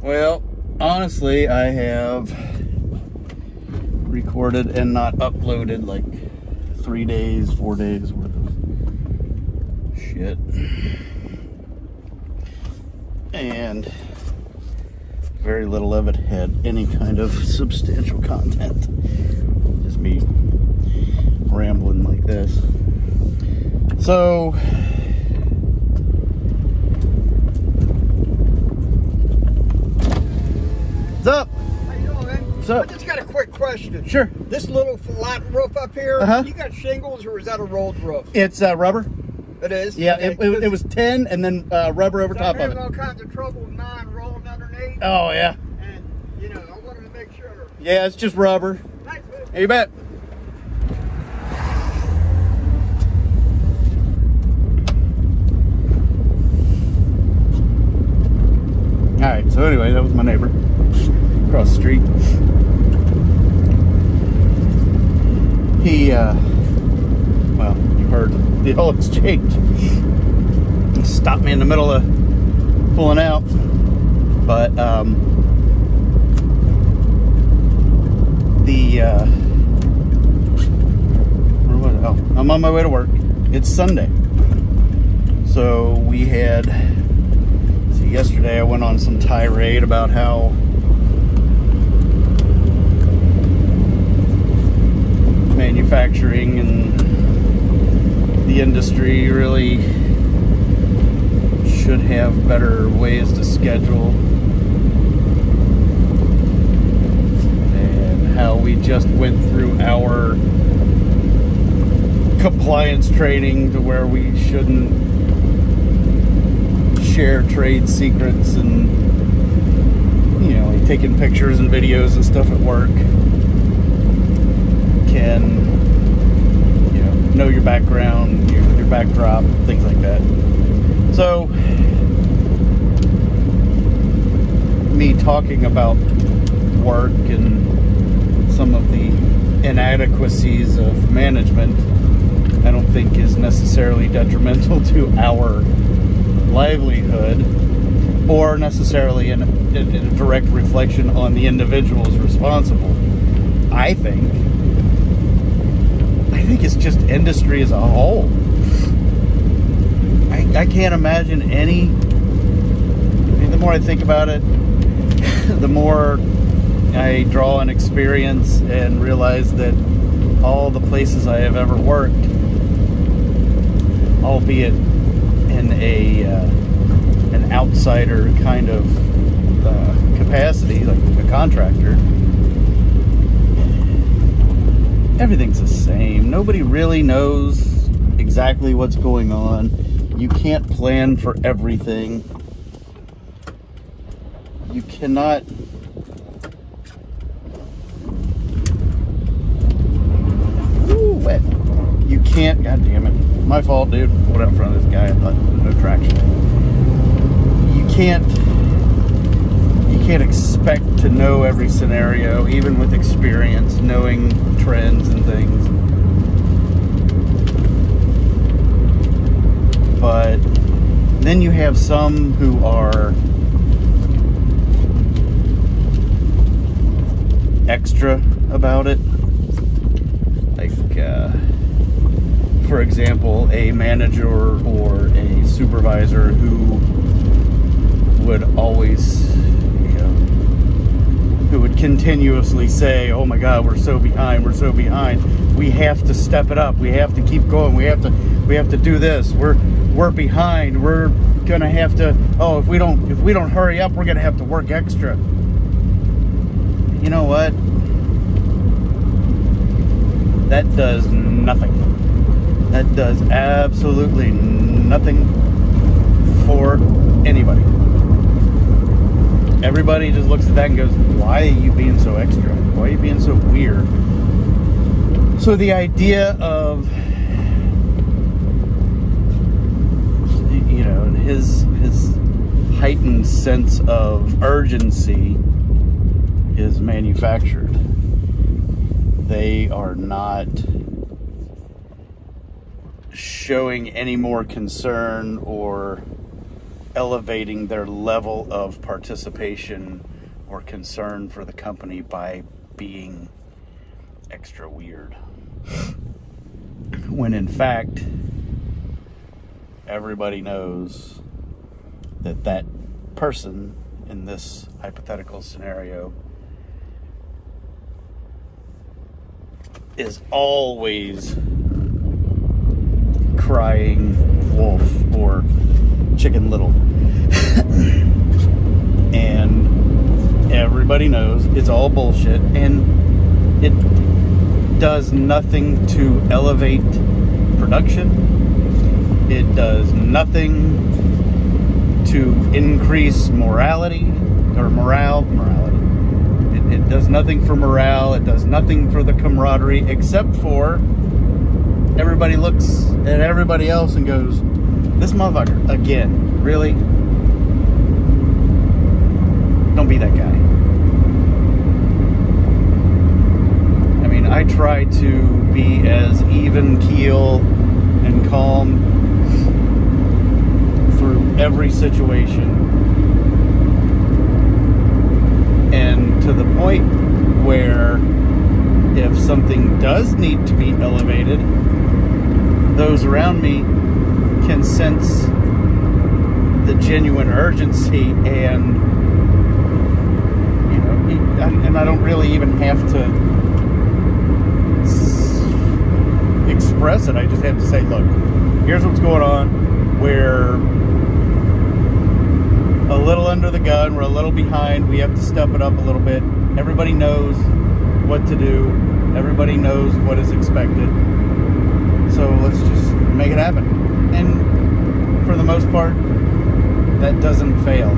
Well, honestly, I have recorded and not uploaded like 3 days, 4 days worth of shit. And very little of it had any kind of substantial content. Just me rambling like this. So, what's up? How you doing, man? What's up? I just got a quick question. Sure. This little flat roof up here, you got shingles or is that a rolled roof? It's rubber. It is? Yeah, Okay, it was tin and then rubber over top of I'm it. having all kinds of trouble with mine rolling underneath. Oh, yeah. And, you know, I wanted to make sure. Yeah, it's just rubber. Thanks, man. You bet. Alright, so anyway, that was my neighbor across the street. He, well, you heard the whole exchange. He stopped me in the middle of pulling out. But, where was it? Oh, I'm on my way to work. It's Sunday. So we had, see, yesterday I went on some tirade about how manufacturing and the industry really should have better ways to schedule, and how we just went through our compliance training to where we shouldn't share trade secrets and, you know, like taking pictures and videos and stuff at work can, you know your background, your backdrop, things like that. So, me talking about work and some of the inadequacies of management, I don't think is necessarily detrimental to our livelihood or necessarily a direct reflection on the individuals responsible. I think it's just industry as a whole. I can't imagine any, I mean, the more I think about it, the more I draw on experience and realize that all the places I have ever worked, albeit in an outsider kind of capacity, like a contractor, everything's the same. Nobody really knows exactly what's going on. You can't plan for everything. You cannot. Ooh, wet. You can't. God damn it. My fault, dude. What out in front of this guy? I thought no traction. You can't expect to know every scenario, even with experience, knowing trends and things. But then you have some who are extra about it. Like, for example, a manager or a supervisor who would always, who would continuously say, oh my God, we're so behind, we have to step it up, we have to keep going, we have to do this, we're behind, we're gonna have to, oh, if we don't hurry up, we're gonna have to work extra. You know what? That does nothing. That does absolutely nothing for anybody. Everybody just looks at that and goes, why are you being so extra? Why are you being so weird? So the idea of, his heightened sense of urgency is manufactured. They are not showing any more concern or elevating their level of participation or concern for the company by being extra weird. When in fact, everybody knows that that person in this hypothetical scenario is always crying wolf or Chicken Little. And everybody knows it's all bullshit, and it does nothing to elevate production. It does nothing to increase morality or morality. It does nothing for morale. It does nothing for the camaraderie, except for everybody looks at everybody else and goes, this motherfucker, again, really? Don't be that guy. I mean, I try to be as even keel and calm through every situation. And to the point where if something does need to be elevated, those around me can sense the genuine urgency, and and I don't really even have to express it. I just have to say, look, here's what's going on. We're a little under the gun. We're a little behind. We have to step it up a little bit. Everybody knows what to do. Everybody knows what is expected. So let's just make it happen. And for the most part, that doesn't fail.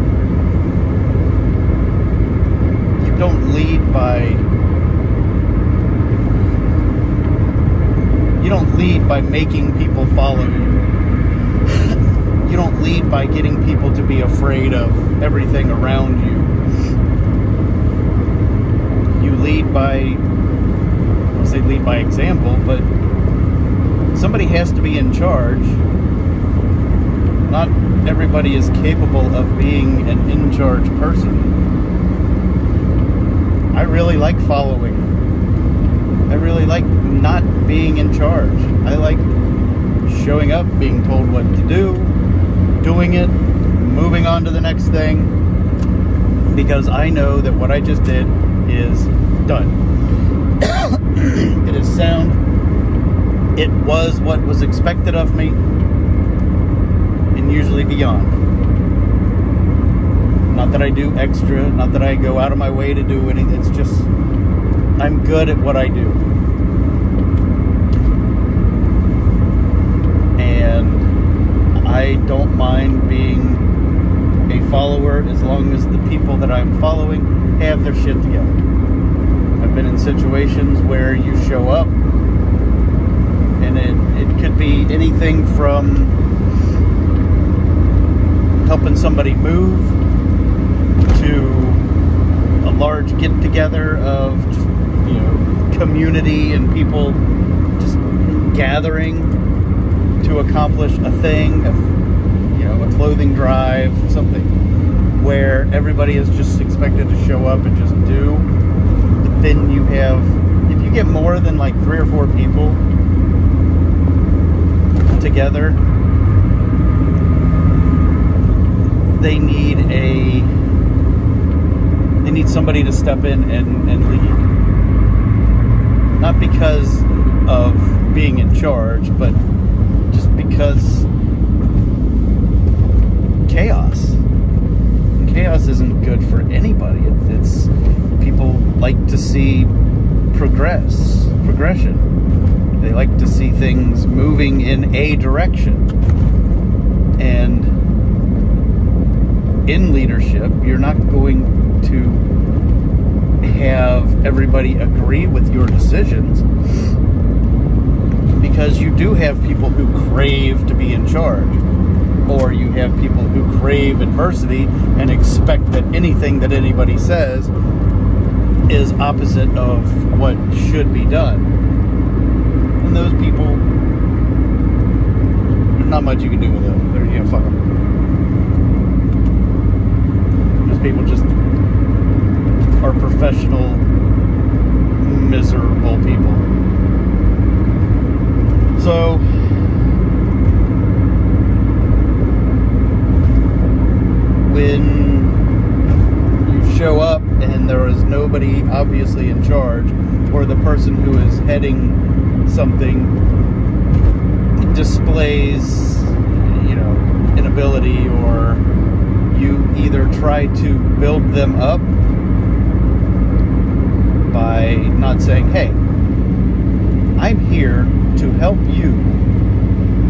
You don't lead by making people follow you. You don't lead by getting people to be afraid of everything around you. You lead by, I won't say lead by example, but somebody has to be in charge. Not everybody is capable of being an in-charge person. I really like following. I really like not being in charge. I like showing up, being told what to do, doing it, moving on to the next thing, because I know that what I just did is done. It is sound. It was what was expected of me, and usually beyond. Not that I do extra, not that I go out of my way to do anything. It's just, I'm good at what I do. And I don't mind being a follower as long as the people that I'm following have their shit together. I've been in situations where you show up, and it could be anything from helping somebody move to a large get-together of just, community and people just gathering to accomplish a thing, a clothing drive, something where everybody is just expected to show up and just do. But then you have, if you get more than like 3 or 4 people together, they need somebody to step in and lead. Not because of being in charge, but just because chaos. And chaos isn't good for anybody. It's people like to see progression. They like to see things moving in a direction. And in leadership, you're not going to have everybody agree with your decisions, because you do have people who crave to be in charge, or you have people who crave adversity and expect that anything that anybody says is opposite of what should be done. And those people, there's not much you can do with them. Fuck them. people just are professional, miserable people. So when you show up and there is nobody obviously in charge, or the person who is heading something displays, you know, inability, or you either try to build them up by not saying, hey, I'm here to help you.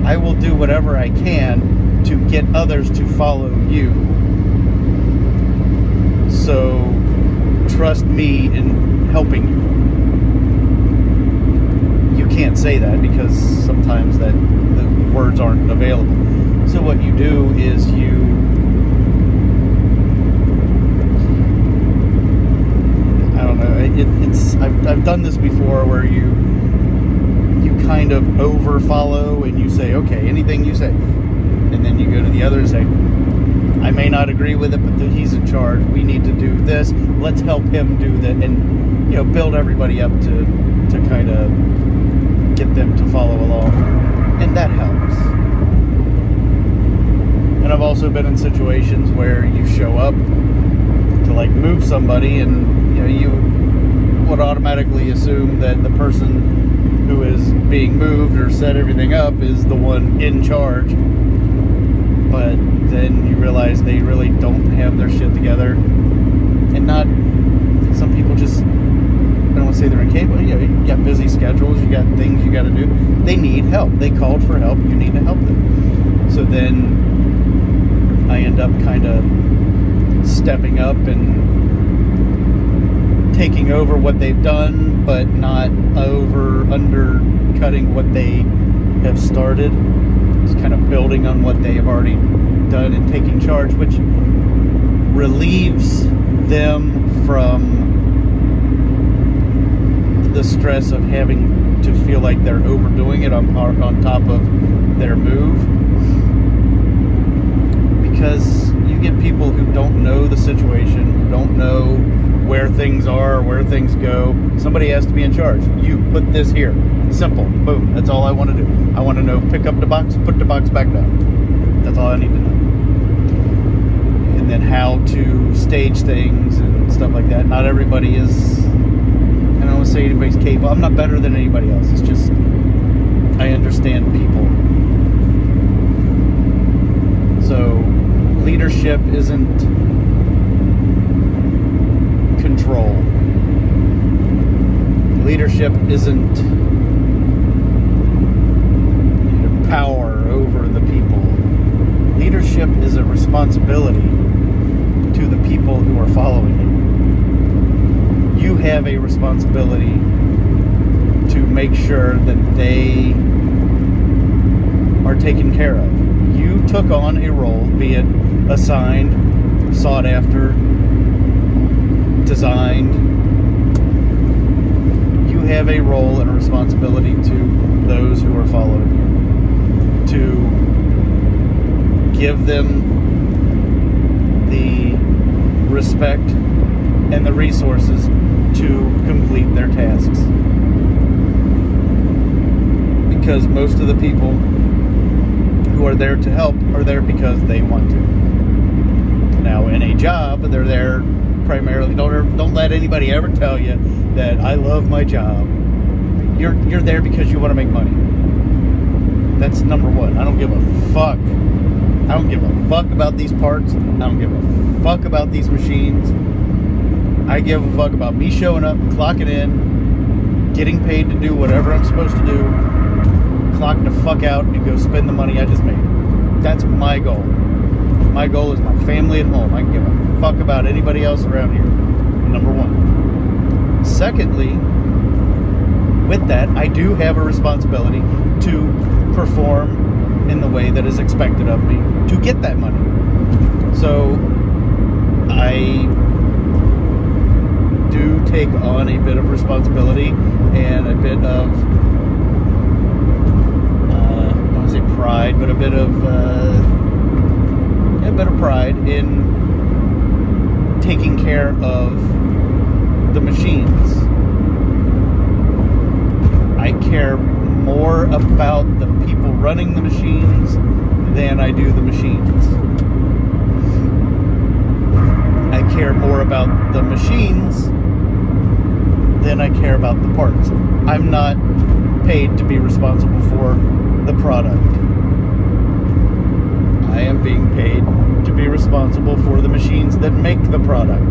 I will do whatever I can to get others to follow you. So trust me in helping you. You can't say that because sometimes that the words aren't available. So what you do is I've done this before where you kind of over follow and you say, okay, anything you say, and then you go to the other and say, I may not agree with it, but he's in charge. We need to do this. Let's help him do that, and you know, build everybody up to kind of get them to follow along, and that helps. And I've also been in situations where you show up to like move somebody, and you know, you would automatically assume that the person who is being moved or set everything up is the one in charge, but then you realize they really don't have their shit together, and not, some people just, I don't want to say they're incapable, you know, you got busy schedules, you got things you got to do, they need help, they called for help, you need to help them. So then I end up kind of stepping up and taking over what they've done, but not undercutting what they have started. Just kind of building on what they have already done and taking charge, which relieves them from the stress of having to feel like they're overdoing it on top of their move. Because you get people who don't know the situation, who don't know where things are, where things go. Somebody has to be in charge. You put this here. Simple. Boom. That's all I want to do. I want to know, pick up the box, put the box back down. That's all I need to know. And then how to stage things and stuff like that. Not everybody is, I don't want to say anybody's capable. I'm not better than anybody else. It's just, I understand people. So, leadership isn't control. Leadership isn't power over the people. Leadership is a responsibility to the people who are following you. You have a responsibility to make sure that they are taken care of. You took on a role, be it assigned, sought after, designed. You have a role and a responsibility to those who are following you to give them the respect and the resources to complete their tasks, because most of the people who are there to help are there because they want to. Now in a job, they're there primarily, don't let anybody ever tell you that I love my job. You're there because you want to make money. That's number one. I don't give a fuck. I don't give a fuck about these parts. I don't give a fuck about these machines. I give a fuck about me showing up, clocking in, getting paid to do whatever I'm supposed to do, clock the fuck out, and go spend the money I just made. That's my goal. My goal is my family at home. I can give a fuck about anybody else around here. Number one. Secondly, with that, I do have a responsibility to perform in the way that is expected of me to get that money. So I do take on a bit of responsibility and a bit of I don't want to say pride, but a bit of pride in care of the machines. I care more about the people running the machines than I do the machines. I care more about the machines than I care about the parts. I'm not paid to be responsible for the product. I am being paid to be responsible for the machines that make the product,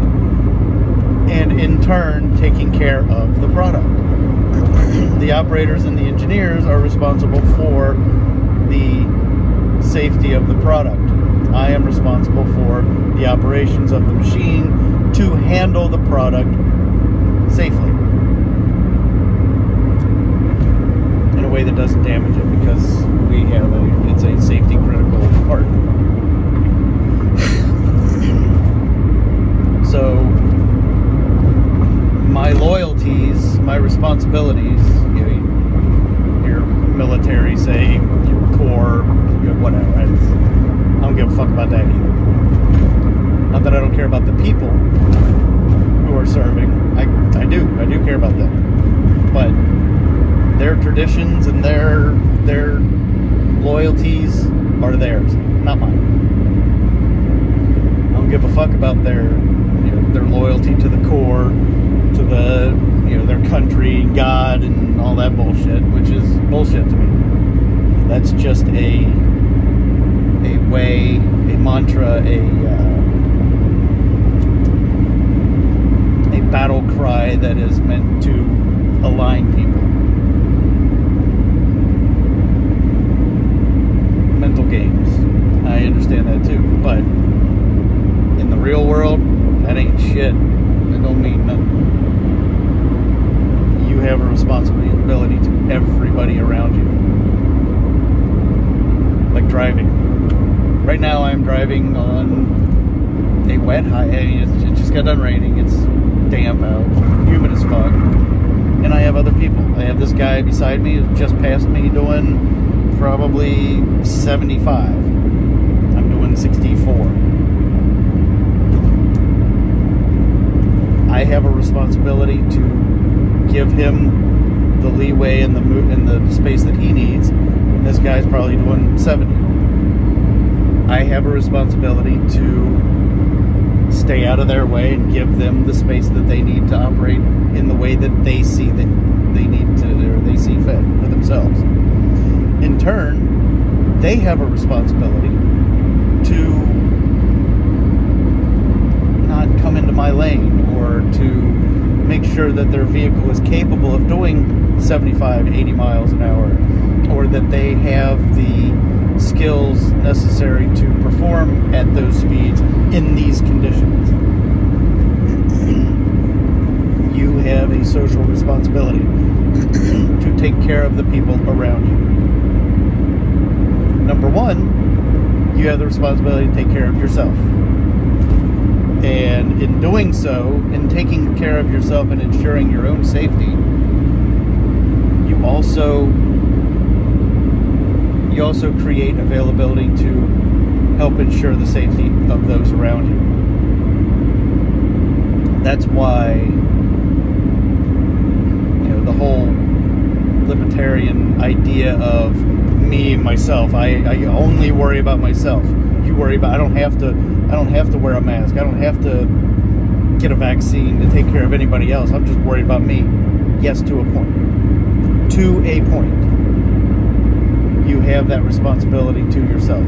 and in turn taking care of the product. The operators and the engineers are responsible for the safety of the product. I am responsible for the operations of the machine to handle the product safely in a way that doesn't damage it, because it's a safety critical part. So my loyalties, my responsibilities, your military, say, your corps, whatever. I don't give a fuck about that either. Not that I don't care about the people who are serving. I do care about them. But their traditions and their loyalties are theirs, not mine. I don't give a fuck about their loyalty to the Corps, to their country, God, and all that bullshit, which is bullshit to me. That's just a way, a mantra, a battle cry that is meant to align people. Mental games. I understand that too, but in the real world, that ain't shit. That don't mean nothing. You have a responsibility to everybody around you. Like driving. Right now I'm driving on a wet highway. It just got done raining. It's damp out, humid as fuck. And I have other people. I have this guy beside me who just passed me doing probably 75. I'm doing 64. I have a responsibility to give him the leeway and the space that he needs. And this guy's probably doing 70. I have a responsibility to stay out of their way and give them the space that they need to operate in the way that they see that they need to, or they see fit for themselves. In turn, they have a responsibility to not come into my lane, or to make sure that their vehicle is capable of doing 75, 80 miles an hour, or that they have the skills necessary to perform at those speeds in these conditions. You have a social responsibility to take care of the people around you. Number one, you have the responsibility to take care of yourself. And in doing so, in taking care of yourself and ensuring your own safety, you also create availability to help ensure the safety of those around you. That's why, the whole libertarian idea of me and myself. I only worry about myself. You worry about. I don't have to wear a mask. I don't have to get a vaccine to take care of anybody else. I'm just worried about me. Yes, to a point. To a point. You have that responsibility to yourself.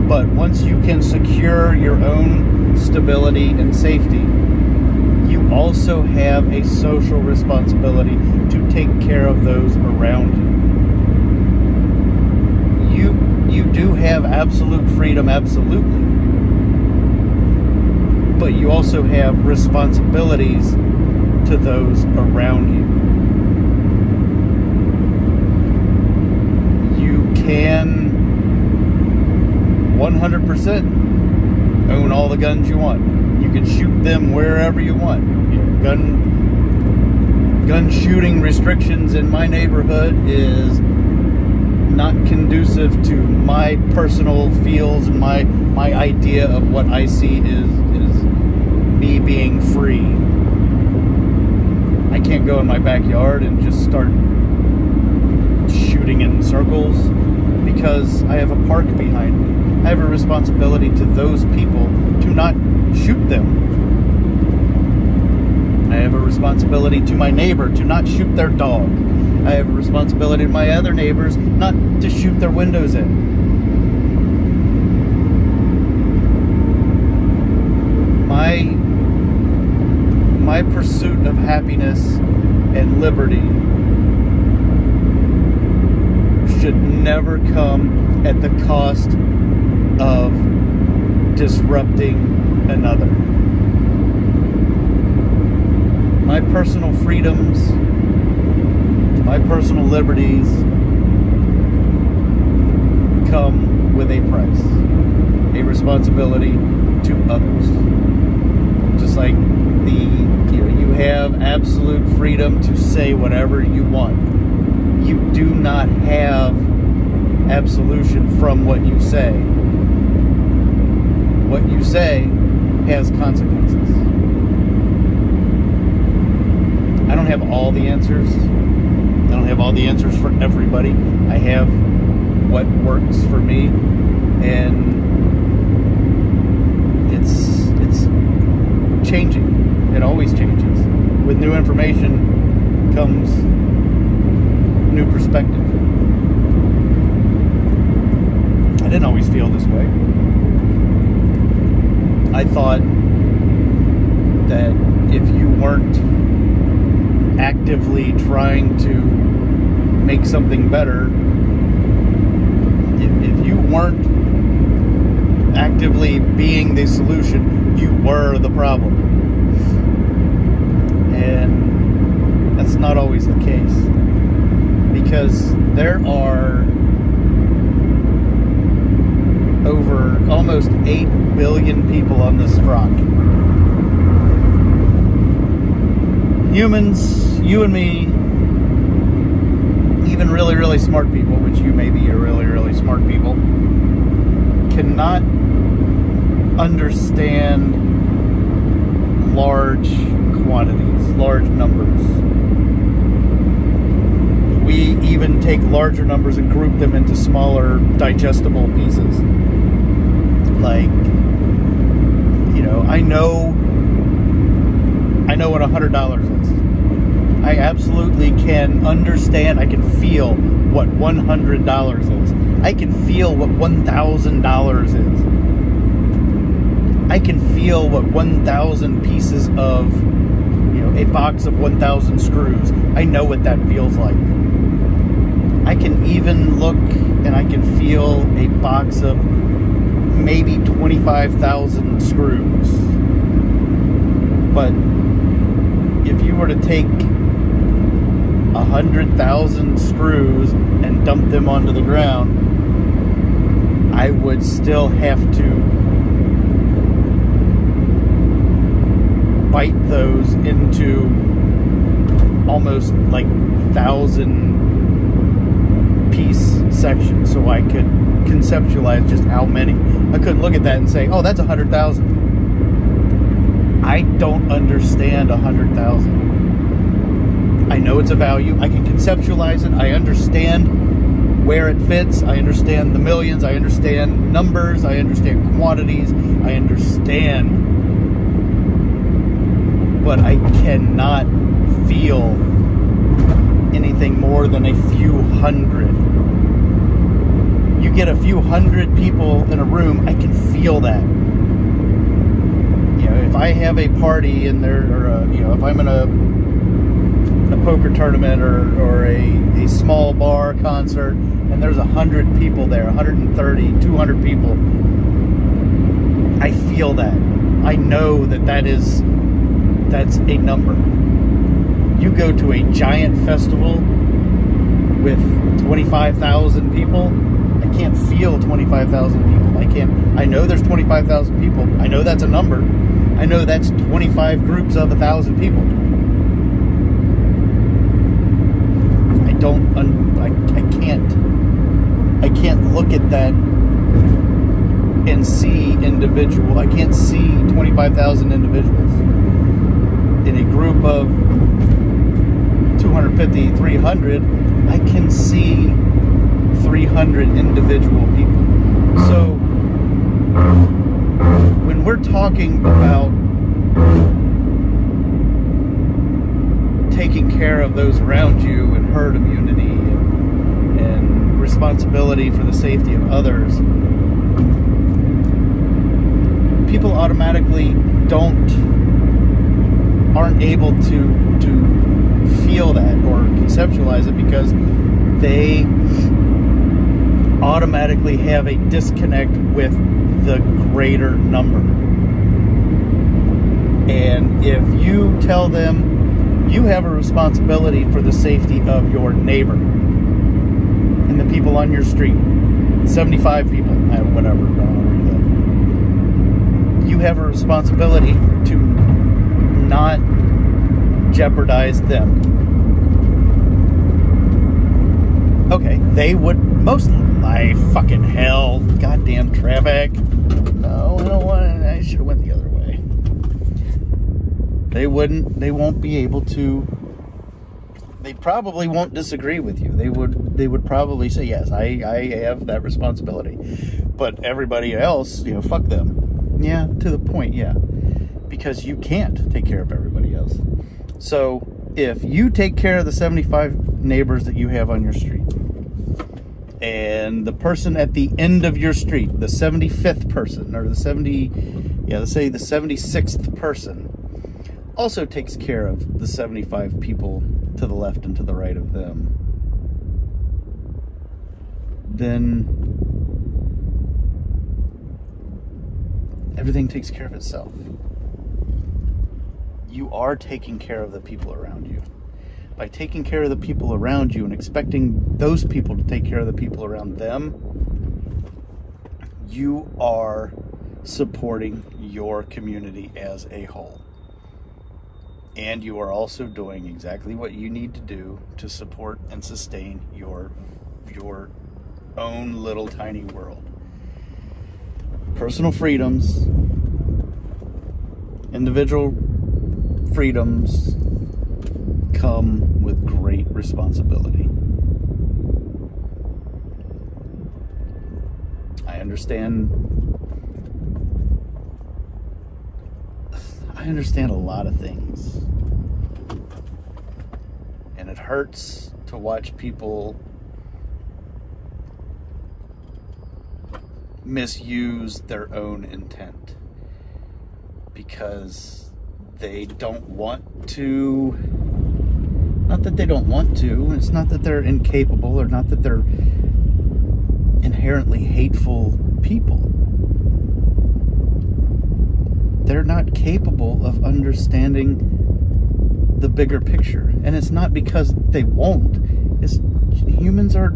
But once you can secure your own stability and safety, you also have a social responsibility to take care of those around you. You do have absolute freedom, absolutely. But you also have responsibilities to those around you. You can 100% own all the guns you want. You can shoot them wherever you want. Gun shooting restrictions in my neighborhood is not conducive to my personal feels and my idea of what I see is me being free can't go in my backyard and just start shooting in circles because I have a park behind me. I have a responsibility to those people to not shoot them. I have a responsibility to my neighbor to not shoot their dog. I have a responsibility to my other neighbors not to shoot their windows in. My pursuit of happiness and liberty should never come at the cost of disrupting another. My personal freedoms, my personal liberties come with a price, a responsibility to others. Just like you have absolute freedom to say whatever you want. You do not have absolution from what you say. What you say has consequences. I don't have all the answers. I don't have all the answers for everybody. I have what works for me, and it's changing. It always changes. With new information comes new perspective. I didn't always feel this way. I thought that if you weren't actively trying to make something better, if you weren't actively being the solution, you were the problem. And that's not always the case, because there are over almost 8 billion people on this rock. Humans, you and me, even really, really smart people, which you may be a really, really smart people, cannot understand large quantities, large numbers. We even take larger numbers and group them into smaller, digestible pieces. Like, I know what $100 is. I absolutely can understand, I can feel what $100 is. I can feel what $1,000 is. I can feel what 1,000 pieces of, a box of 1,000 screws. I know what that feels like. I can even look and I can feel a box of maybe 25,000 screws. But if you were to take 100,000 screws and dump them onto the ground, I would still have to bite those into almost like 1,000-piece sections so I could conceptualize just how many. I couldn't look at that and say, oh, that's 100,000. I don't understand 100,000. I know it's a value. I can conceptualize it. I understand where it fits. I understand the millions. I understand numbers. I understand quantities. I understand. But I cannot feel anything more than a few hundred. You get a few hundred people in a room, I can feel that. If I have a party and if I'm in a poker tournament or a small bar concert and there's 100 people there, 130, 200 people, I feel that. I know that's a number. You go to a giant festival with 25,000 people, I can't feel 25,000 people. I know there's 25,000 people. I know that's a number. I know that's 25 groups of 1,000 people. I can't look at that and see individual. I can't see 25,000 individuals in a group of 250, 300, I can see 300 individual people. So when we're talking about taking care of those around you and herd immunity and responsibility for the safety of others, people automatically aren't able to feel that or conceptualize it, because they automatically have a disconnect with the greater number. And if you tell them you have a responsibility for the safety of your neighbor and the people on your street, 75 people, whatever, I don't know where you live, you have a responsibility to not jeopardize them. Okay, they would my fucking hell, goddamn traffic. No, I don't want it. I should have went the other way. They won't be able to, they probably won't disagree with you. They would probably say, yes, I have that responsibility. But everybody else, fuck them. Yeah, to the point, yeah. Because you can't take care of everybody else. So if you take care of the 75 neighbors that you have on your street, and the person at the end of your street, the 75th person, or let's say the 76th person, also takes care of the 75 people to the left and to the right of them, then everything takes care of itself. You are taking care of the people around you. By taking care of the people around you and expecting those people to take care of the people around them, you are supporting your community as a whole. And you are also doing exactly what you need to do to support and sustain your own little tiny world. Personal freedoms, individual freedoms come with great responsibility. I understand a lot of things, and it hurts to watch people misuse their own intent because they don't want to. Not that they don't want to, it's not that they're incapable, or not that they're inherently hateful people. They're not capable of understanding the bigger picture. And it's not because they won't. It's humans are,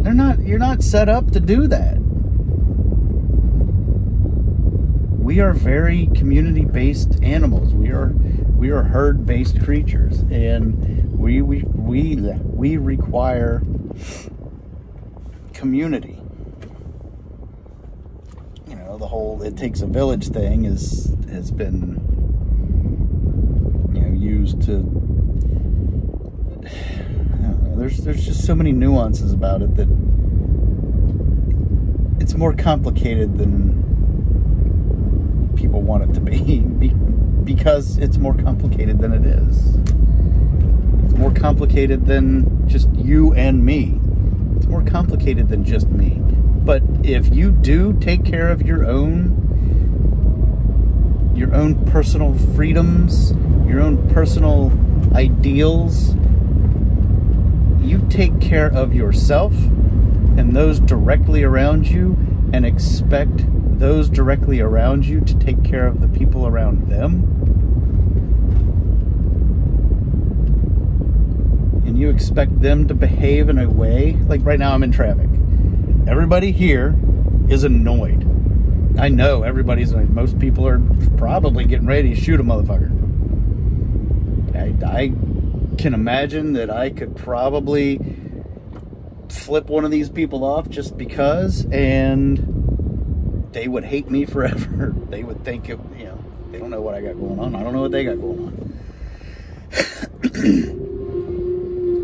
you're not set up to do that. We are very community-based animals. We are herd-based creatures, and we require community. The whole "it takes a village" thing has been used to. I don't know, there's just so many nuances about it that it's more complicated than people want it to be, because it's more complicated than it is. It's more complicated than just you and me. It's more complicated than just me. But if you do take care of your own personal freedoms, your own personal ideals, you take care of yourself and those directly around you, and expect those directly around you to take care of the people around them, and you expect them to behave in a way, like right now I'm in traffic. Everybody here is annoyed. I know everybody's annoyed. Most people are probably getting ready to shoot a motherfucker. I can imagine that I could probably flip one of these people off just because, and they would hate me forever. They would think, they don't know what I got going on. I don't know what they got going on.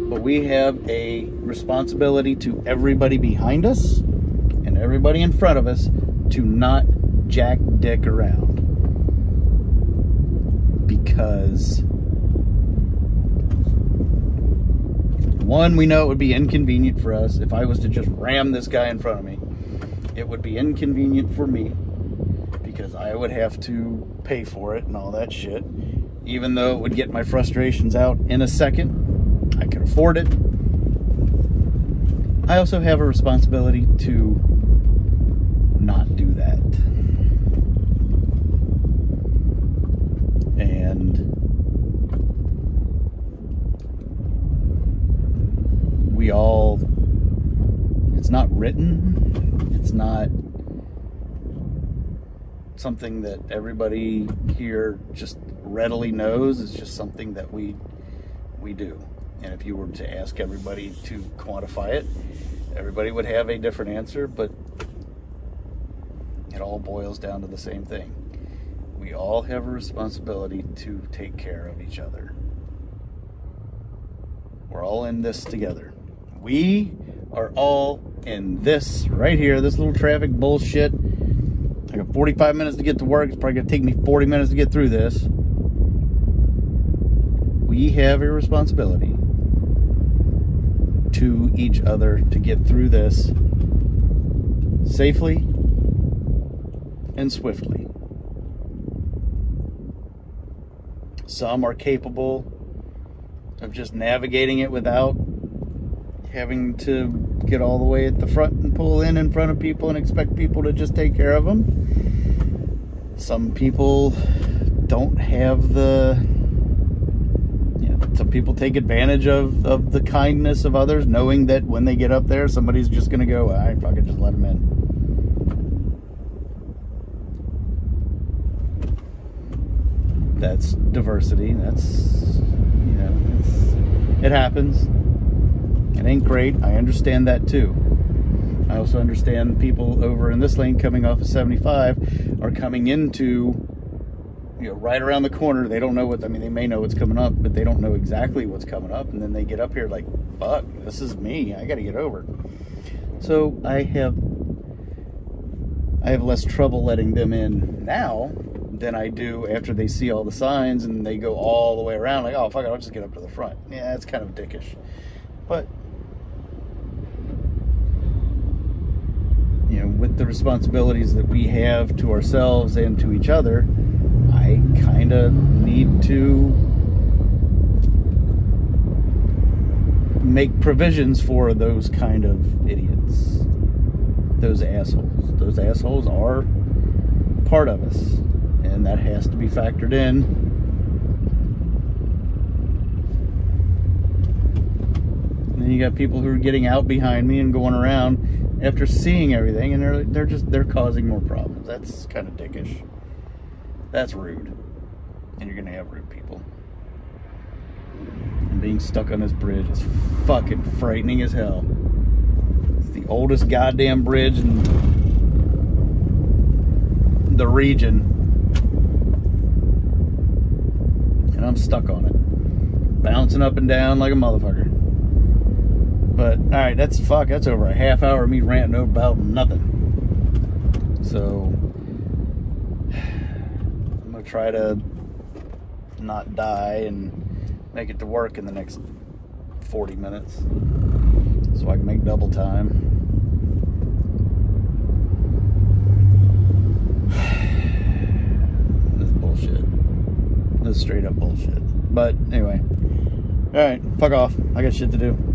But we have a responsibility to everybody behind us and everybody in front of us to not jack dick around. Because one, we know it would be inconvenient for us. If I was to just ram this guy in front of me, it would be inconvenient for me because I would have to pay for it and all that shit. Even though it would get my frustrations out in a second, I can afford it. I also have a responsibility to not do that. And we all, it's not written, it's not something that everybody here just readily knows. It's just something that we do. And if you were to ask everybody to quantify it, everybody would have a different answer, but it all boils down to the same thing. We all have a responsibility to take care of each other. We're all in this together. We are all in this right here, this little traffic bullshit. I got 45 minutes to get to work. It's probably going to take me 40 minutes to get through this. We have a responsibility to each other to get through this safely and swiftly. Some are capable of just navigating it without having to get all the way at the front and pull in front of people and expect people to just take care of them. Some people don't have the, some people take advantage of the kindness of others, knowing that when they get up there, somebody's just going to go, all right, fucking just let them in. That's diversity. That's, it happens. It ain't great. I understand that too. I also understand people over in this lane coming off of 75 are coming into, right around the corner. They don't know what, they may know what's coming up, but they don't know exactly what's coming up. And then they get up here like, fuck, this is me. I got to get over. So I have less trouble letting them in now than I do after they see all the signs and they go all the way around like, oh, fuck it, I'll just get up to the front. Yeah, it's kind of dickish. But, with the responsibilities that we have to ourselves and to each other, I kind of need to make provisions for those kind of idiots. Those assholes. Those assholes are part of us, and that has to be factored in. And then you got people who are getting out behind me and going around after seeing everything, and they're causing more problems. That's kind of dickish. That's rude. And you're gonna have rude people. And being stuck on this bridge is fucking frightening as hell. It's the oldest goddamn bridge in the region. And I'm stuck on it. Bouncing up and down like a motherfucker. But, alright, that's over a half hour of me ranting about nothing. So, I'm going to try to not die and make it to work in the next 40 minutes. So I can make double time. This is bullshit. This is straight up bullshit. But, anyway. Alright, fuck off. I got shit to do.